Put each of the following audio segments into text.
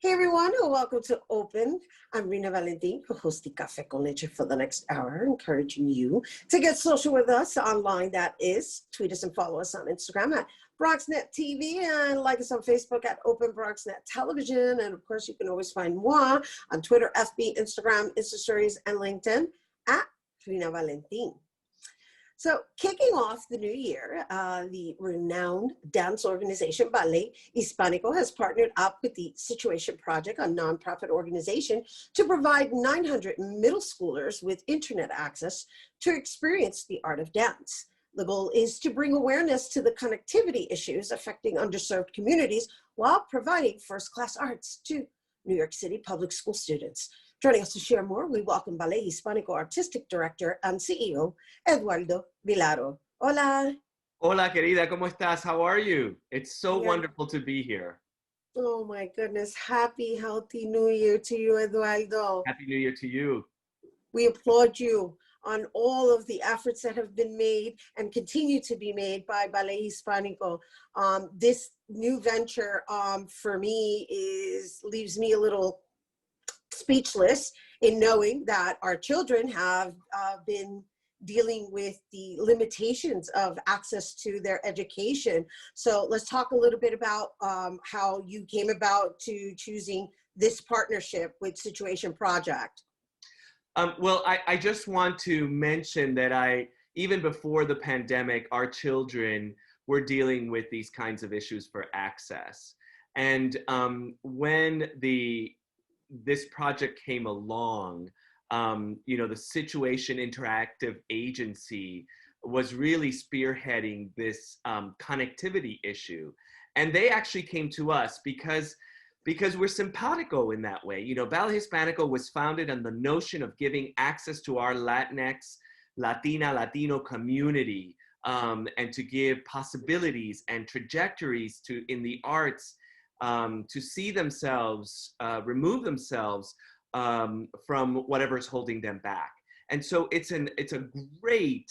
Hey everyone, welcome to Open. I'm Rhina Valentin, hosting Café con Leche for the next hour, encouraging you to get social with us online. That is, tweet us and follow us on Instagram at BronxNet TV and like us on Facebook at Open BronxNet Television. And of course, you can always find moi on Twitter, FB, Instagram, Insta Stories, and LinkedIn at Rhina Valentin. So kicking off the new year, the renowned dance organization Ballet Hispánico has partnered up with the Situation Project, a nonprofit organization, to provide 900 middle schoolers with internet access to experience the art of dance. The goal is to bring awareness to the connectivity issues affecting underserved communities while providing first-class arts to New York City public school students. Joining us to share more, we welcome Ballet Hispánico Artistic Director and CEO, Eduardo Vilaro. Hola. Hola, querida, ¿cómo estás? How are you? It's so wonderful to be here. Oh my goodness. Happy, healthy New Year to you, Eduardo. Happy New Year to you. We applaud you on all of the efforts that have been made and continue to be made by Ballet Hispánico. This new venture for me leaves me a little speechless in knowing that our children have been dealing with the limitations of access to their education. So let's talk a little bit about how you came about to choosing this partnership with Situation Project. Well, I just want to mention that even before the pandemic, our children were dealing with these kinds of issues for access. And when this project came along, the Situation Interactive Agency was really spearheading this connectivity issue. And they actually came to us because we're simpatico in that way. Ballet Hispánico was founded on the notion of giving access to our Latinx, Latino community, and to give possibilities and trajectories in the arts to see themselves, remove themselves from whatever's holding them back. And so it's a great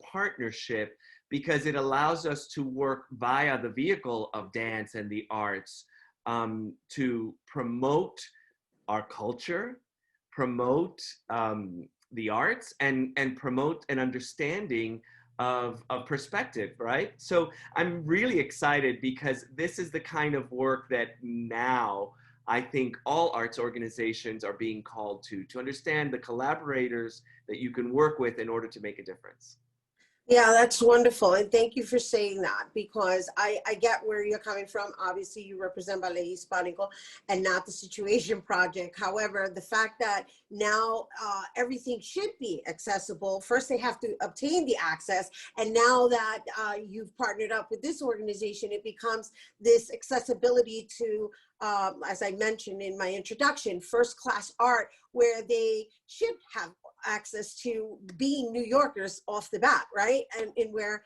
partnership because it allows us to work via the vehicle of dance and the arts to promote our culture, promote the arts, and promote an understanding of perspective, right? So I'm really excited because this is the kind of work that now I think all arts organizations are being called to understand the collaborators that you can work with in order to make a difference. Yeah, that's wonderful. And thank you for saying that, because I get where you're coming from. Obviously, you represent Ballet Hispánico and not the Situation Project. However, the fact that now everything should be accessible, first they have to obtain the access. And now that you've partnered up with this organization, it becomes this accessibility to, as I mentioned in my introduction, first-class art, where they should have access to being New Yorkers off the bat, right? And where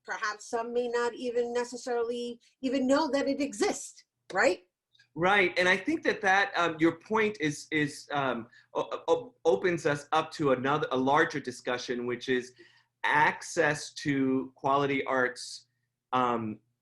perhaps some may not even necessarily even know that it exists, right? Right, and I think that your point opens us up to a larger discussion, which is access to quality arts,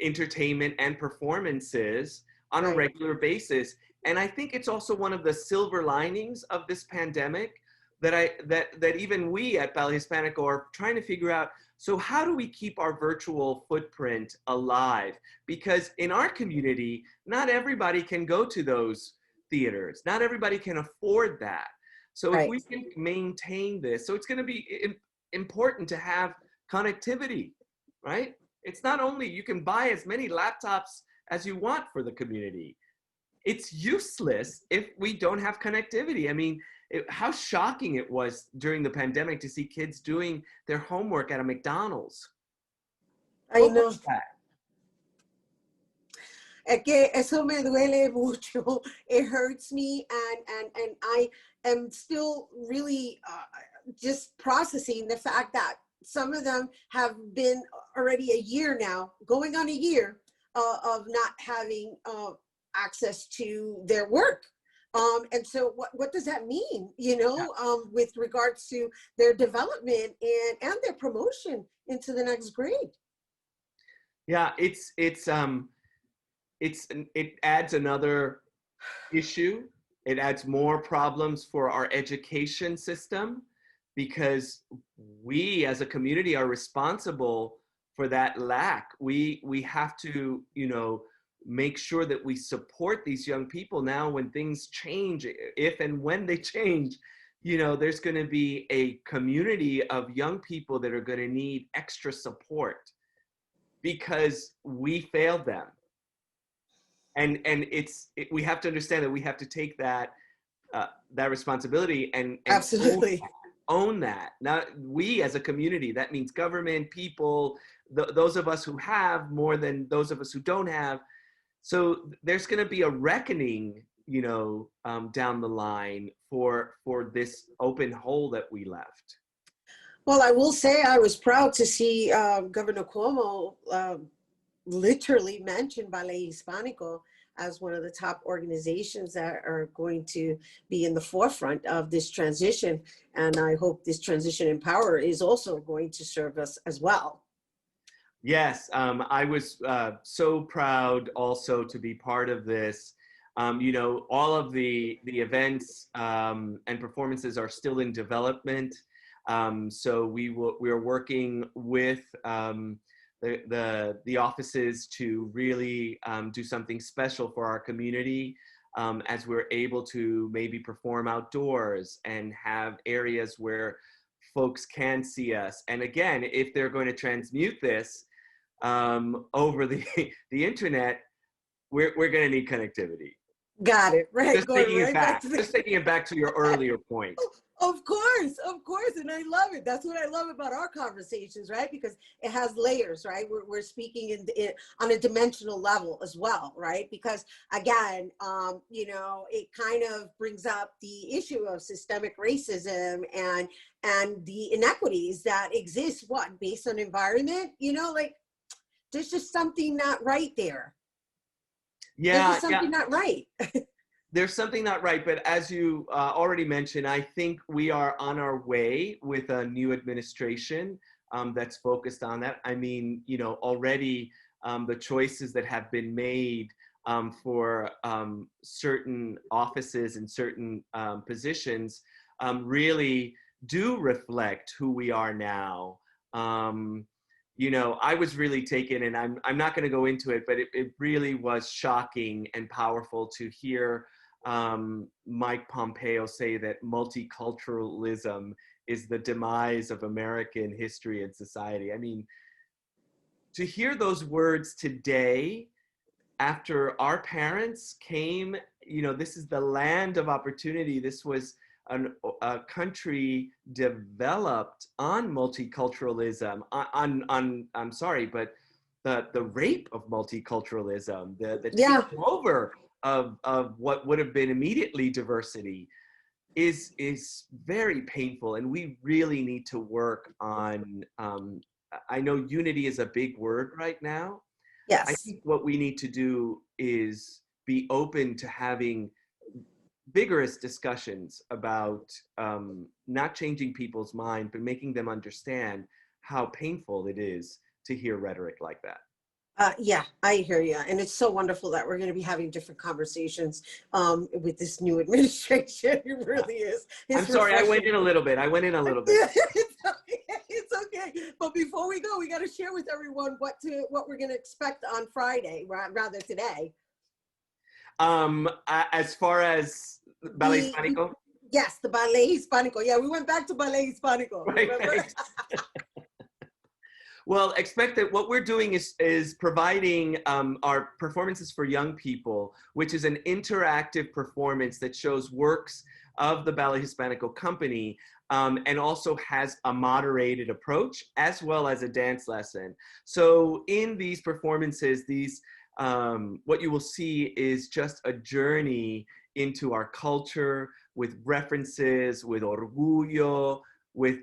entertainment, and performances on a regular basis. And I think it's also one of the silver linings of this pandemic that even we at Ballet Hispánico are trying to figure out. So how do we keep our virtual footprint alive? Because in our community, not everybody can go to those theaters. Not everybody can afford that. So if we can maintain this, so it's going to be important to have connectivity, right? It's not only you can buy as many laptops as you want for the community. It's useless if we don't have connectivity. I mean, how shocking it was during the pandemic to see kids doing their homework at a McDonald's. I know. Es que eso me duele mucho. It hurts me, and I am still really just processing the fact that some of them have been already a year now, going on a year of not having access to their work. And so what does that mean, with regards to their development and their promotion into the next grade? Yeah, it adds another issue. It adds more problems for our education system because we as a community are responsible for that lack. We have to, you know, make sure that we support these young people now when things change, if and when they change. You know, there's going to be a community of young people that are going to need extra support because we failed them. And we have to understand that we have to take that that responsibility and Absolutely. own that. Now, we as a community, that means government, people, those of us who have more than those of us who don't have. So there's going to be a reckoning, you know, down the line for this open hole that we left. Well, I will say I was proud to see Governor Cuomo literally mention Ballet Hispánico as one of the top organizations that are going to be in the forefront of this transition. And I hope this transition in power is also going to serve us as well. Yes, I was so proud also to be part of this. You know, all of the events and performances are still in development. So we are working with the offices to really do something special for our community as we're able to maybe perform outdoors and have areas where folks can see us. And again, if they're going to transmute this over the internet, we're going to need connectivity. Got it. Right. Just Going taking it right back. to the... Just taking it back to your earlier point. Of course, and I love it. That's what I love about our conversations, right? Because it has layers, right? We're speaking in on a dimensional level as well, right? Because again, you know, it kind of brings up the issue of systemic racism and the inequities that exist. What, based on environment? You know, like there's just something not right there. Yeah, there's just something not right. There's something not right, but as you already mentioned, I think we are on our way with a new administration that's focused on that. I mean, you know, already the choices that have been made for certain offices and certain positions really do reflect who we are now. You know, I was really taken, and I'm not going to go into it, but it really was shocking and powerful to hear Mike Pompeo say that multiculturalism is the demise of American history and society. I mean, to hear those words today, after our parents came, you know, this is the land of opportunity. This was a country developed on multiculturalism, I'm sorry, but the rape of multiculturalism, the takeover of what would have been immediately diversity is very painful. And we really need to work on, I know unity is a big word right now. Yes. I think what we need to do is be open to having vigorous discussions about not changing people's mind, but making them understand how painful it is to hear rhetoric like that. Yeah, I hear you. And it's so wonderful that we're going to be having different conversations with this new administration. It really is. I'm sorry, I went in a little bit. It's okay. But before we go, we got to share with everyone what we're going to expect on Friday, rather today. As far as Ballet Hispánico? Yes, the Ballet Hispánico. Yeah, we went back to Ballet Hispánico. Right. Well, expect that what we're doing is providing our performances for young people, which is an interactive performance that shows works of the Ballet Hispánico company and also has a moderated approach as well as a dance lesson. So in these performances, what you will see is just a journey into our culture with references, with orgullo, with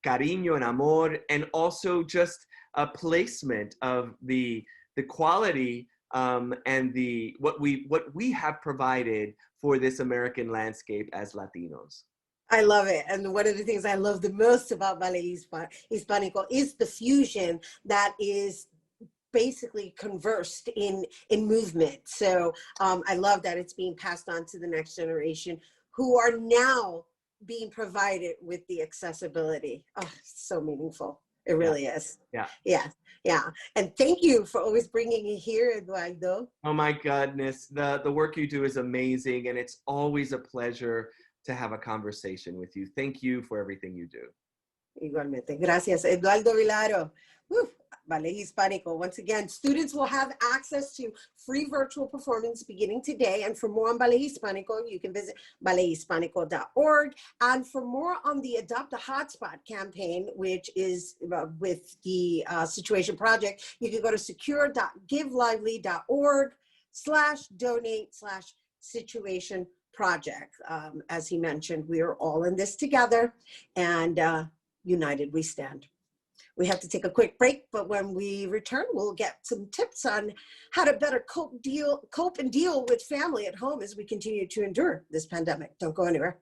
cariño and amor, and also just a placement of the quality and what we have provided for this American landscape as Latinos. I love it. And one of the things I love the most about Ballet Hispánico is the fusion that is basically conversed in movement. So I love that it's being passed on to the next generation who are now being provided with the accessibility. Oh, so meaningful. It really is. Yeah. Yeah. Yeah. And thank you for always bringing it here, Eduardo. Oh my goodness. The work you do is amazing. And it's always a pleasure to have a conversation with you. Thank you for everything you do. Igualmente. Gracias. Eduardo Vilaro. Woo. Ballet Hispánico. Once again, students will have access to free virtual performance beginning today. And for more on Ballet Hispánico, you can visit ballethispanico.org. And for more on the Adopt a Hotspot campaign, which is with the Situation Project, you can go to secure.givelively.org/donate/situation project. As he mentioned, we are all in this together, and united we stand. We have to take a quick break, but when we return, we'll get some tips on how to better cope and deal with family at home as we continue to endure this pandemic. Don't go anywhere.